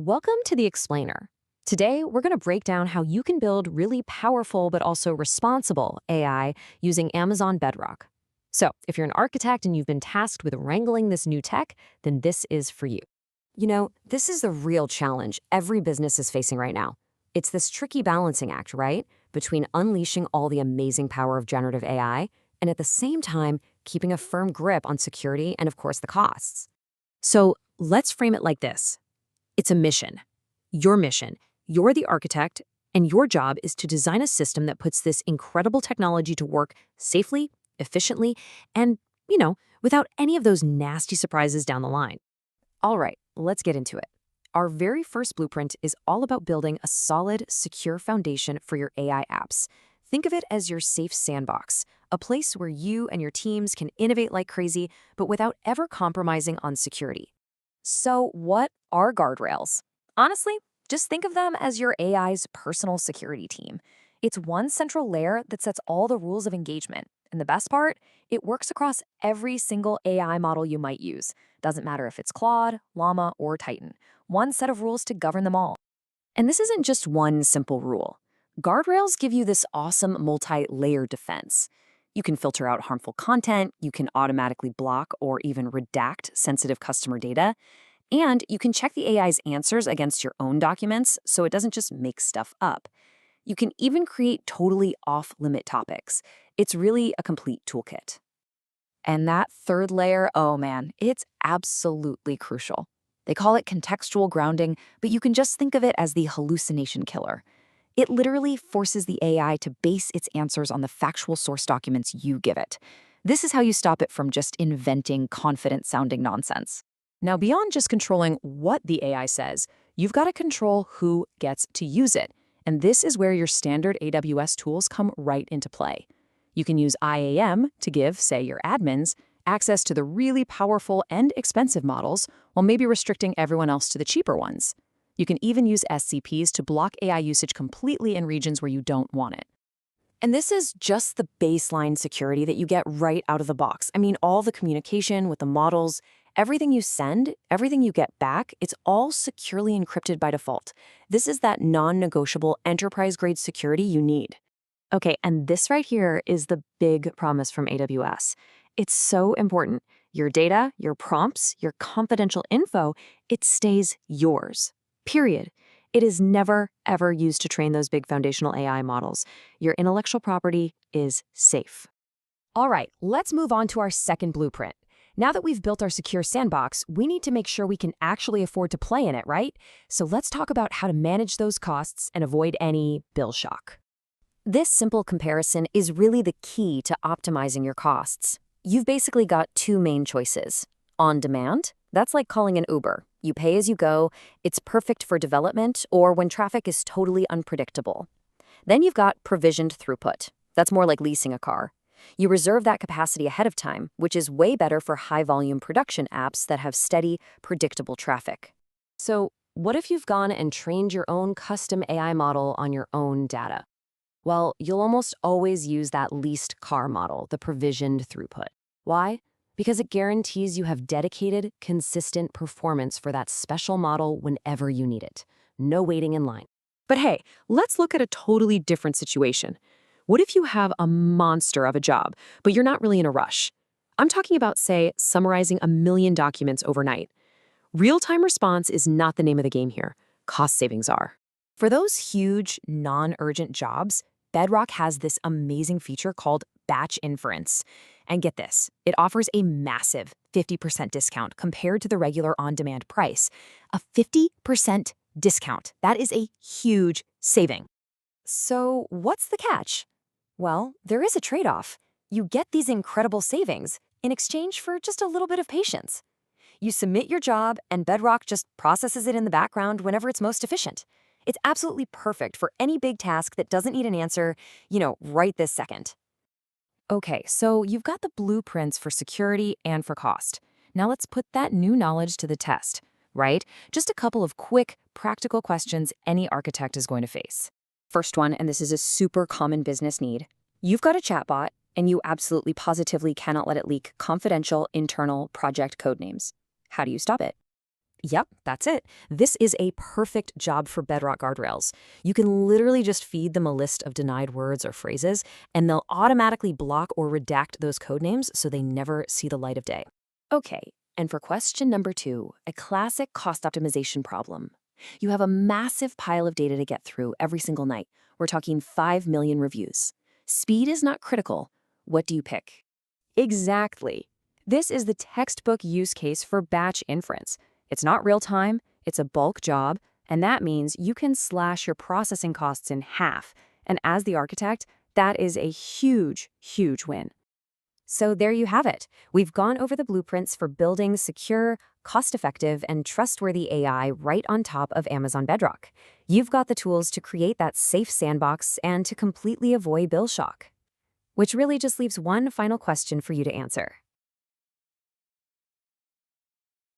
Welcome to the Explainer. Today, we're going to break down how you can build really powerful but also responsible AI using Amazon Bedrock. So, if you're an architect and you've been tasked with wrangling this new tech, then this is for you. This is the real challenge every business is facing right now. It's this tricky balancing act, right? Between unleashing all the amazing power of generative AI and at the same time, keeping a firm grip on security and, of course, the costs. So, let's frame it like this. It's a mission. Your mission. You're the architect, and your job is to design a system that puts this incredible technology to work safely, efficiently, and, without any of those nasty surprises down the line. All right, let's get into it. Our very first blueprint is all about building a solid, secure foundation for your AI apps. Think of it as your safe sandbox, a place where you and your teams can innovate like crazy, but without ever compromising on security. So what are guardrails? Honestly, just think of them as your AI's personal security team. It's one central layer that sets all the rules of engagement. And the best part, it works across every single AI model you might use. Doesn't matter if it's Claude, Llama, or Titan. One set of rules to govern them all. And this isn't just one simple rule. Guardrails give you this awesome multi-layer defense. You can filter out harmful content, you can automatically block or even redact sensitive customer data, and you can check the AI's answers against your own documents so it doesn't just make stuff up. You can even create totally off-limit topics. It's really a complete toolkit. And that third layer, oh man, it's absolutely crucial. They call it contextual grounding, but you can just think of it as the hallucination killer. It literally forces the AI to base its answers on the factual source documents you give it. This is how you stop it from just inventing confident-sounding nonsense. Now, beyond just controlling what the AI says, you've got to control who gets to use it. And this is where your standard AWS tools come right into play. You can use IAM to give, say, your admins, access to the really powerful and expensive models, while maybe restricting everyone else to the cheaper ones. You can even use SCPs to block AI usage completely in regions where you don't want it. And this is just the baseline security that you get right out of the box. I mean, all the communication with the models, everything you send, everything you get back, it's all securely encrypted by default. This is that non-negotiable enterprise-grade security you need. Okay, and this right here is the big promise from AWS. It's so important. Your data, your prompts, your confidential info, it stays yours. Period. It is never, ever used to train those big foundational AI models. Your intellectual property is safe. All right, let's move on to our second blueprint. Now that we've built our secure sandbox, we need to make sure we can actually afford to play in it, right? So let's talk about how to manage those costs and avoid any bill shock. This simple comparison is really the key to optimizing your costs. You've basically got two main choices. On demand, that's like calling an Uber. You pay as you go, it's perfect for development or when traffic is totally unpredictable. Then you've got provisioned throughput. That's more like leasing a car. You reserve that capacity ahead of time, which is way better for high-volume production apps that have steady, predictable traffic. So what if you've gone and trained your own custom AI model on your own data? Well, you'll almost always use that leased car model, the provisioned throughput. Why? Because it guarantees you have dedicated, consistent performance for that special model whenever you need it. No waiting in line. But hey, let's look at a totally different situation. What if you have a monster of a job, but you're not really in a rush? I'm talking about, say, summarizing 1 million documents overnight. Real-time response is not the name of the game here. Cost savings are. For those huge, non-urgent jobs, Bedrock has this amazing feature called Batch Inference. And get this, it offers a massive 50% discount compared to the regular on-demand price. A 50% discount. That is a huge saving. So what's the catch? Well, there is a trade-off. You get these incredible savings in exchange for just a little bit of patience. You submit your job, and Bedrock just processes it in the background whenever it's most efficient. It's absolutely perfect for any big task that doesn't need an answer, right this second. Okay, so you've got the blueprints for security and for cost. Now let's put that new knowledge to the test, right? Just a couple of quick, practical questions any architect is going to face. First one, and this is a super common business need. You've got a chatbot, and you absolutely positively cannot let it leak confidential internal project code names. How do you stop it? Yep, that's it. This is a perfect job for Bedrock Guardrails. You can literally just feed them a list of denied words or phrases, and they'll automatically block or redact those code names so they never see the light of day. Okay, and for question number 2, a classic cost optimization problem. You have a massive pile of data to get through every single night. We're talking 5 million reviews. Speed is not critical. What do you pick? Exactly. This is the textbook use case for batch inference. It's not real time, it's a bulk job, and that means you can slash your processing costs in half. And as the architect, that is a huge, huge win. So there you have it. We've gone over the blueprints for building secure, cost-effective, and trustworthy AI right on top of Amazon Bedrock. You've got the tools to create that safe sandbox and to completely avoid bill shock. Which really just leaves one final question for you to answer.